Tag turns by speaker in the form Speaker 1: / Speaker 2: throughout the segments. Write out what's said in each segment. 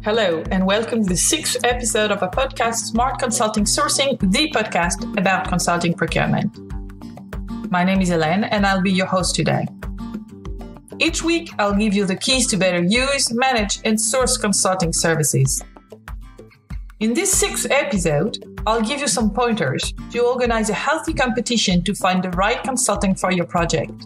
Speaker 1: Hello, and welcome to the 6th episode of a podcast, Smart Consulting Sourcing, the podcast about consulting procurement. My name is Hélène, and I'll be your host today. Each week, I'll give you the keys to better use, manage, and source consulting services. In this 6th episode, I'll give you some pointers to organize a healthy competition to find the right consulting for your project.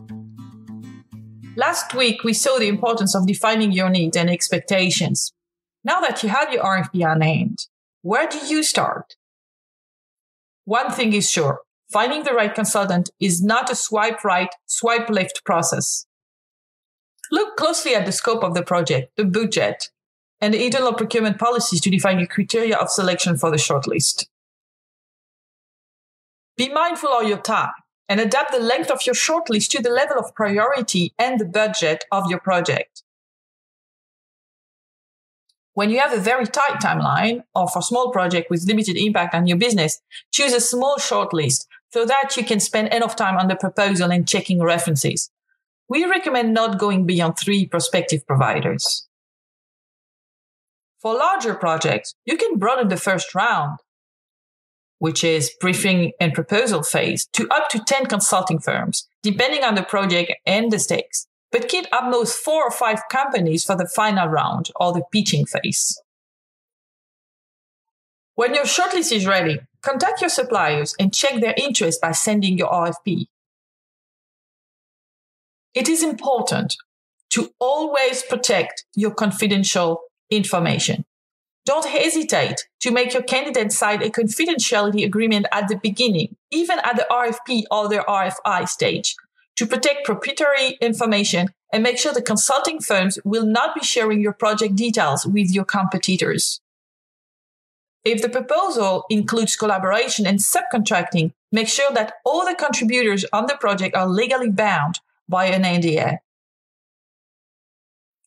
Speaker 1: Last week, we saw the importance of defining your needs and expectations. Now that you have your RFP on hand, where do you start? One thing is sure, finding the right consultant is not a swipe right, swipe left process. Look closely at the scope of the project, the budget, and the internal procurement policies to define your criteria of selection for the shortlist. Be mindful of your time and adapt the length of your shortlist to the level of priority and the budget of your project. When you have a very tight timeline, or for a small project with limited impact on your business, choose a small shortlist so that you can spend enough time on the proposal and checking references. We recommend not going beyond 3 prospective providers. For larger projects, you can broaden the first round, which is briefing and proposal phase, to up to 10 consulting firms, depending on the project and the stakes. But keep at most 4 or 5 companies for the final round or the pitching phase. When your shortlist is ready, contact your suppliers and check their interest by sending your RFP. It is important to always protect your confidential information. Don't hesitate to make your candidate sign a confidentiality agreement at the beginning, even at the RFP or the RFI stage, to protect proprietary information and make sure the consulting firms will not be sharing your project details with your competitors. If the proposal includes collaboration and subcontracting, make sure that all the contributors on the project are legally bound by an NDA.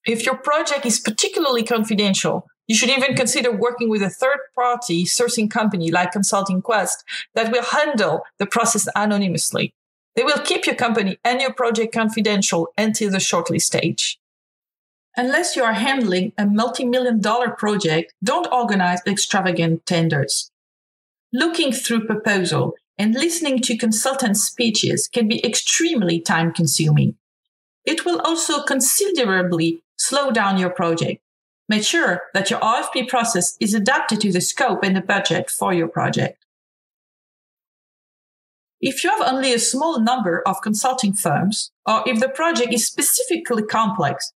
Speaker 1: If your project is particularly confidential, you should even consider working with a third-party sourcing company like Consulting Quest that will handle the process anonymously. They will keep your company and your project confidential until the shortlist stage. Unless you are handling a multi-million-dollar project, don't organize extravagant tenders. Looking through proposal and listening to consultant speeches can be extremely time-consuming. It will also considerably slow down your project. Make sure that your RFP process is adapted to the scope and the budget for your project. If you have only a small number of consulting firms, or if the project is specifically complex,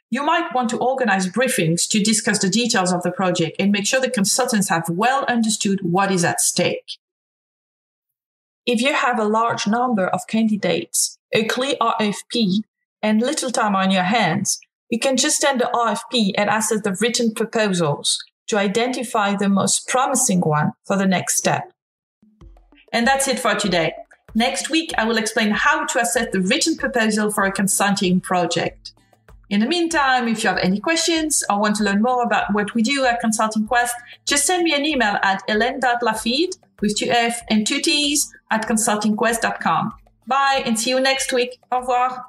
Speaker 1: you might want to organize briefings to discuss the details of the project and make sure the consultants have well understood what is at stake. If you have a large number of candidates, a clear RFP, and little time on your hands, you can just send the RFP and assess the written proposals to identify the most promising one for the next step. And that's it for today. Next week, I will explain how to assess the written proposal for a consulting project. In the meantime, if you have any questions or want to learn more about what we do at Consulting Quest, just send me an email at hélène.laffitte with 2 F and 2 T's at consultingquest.com. Bye and see you next week. Au revoir.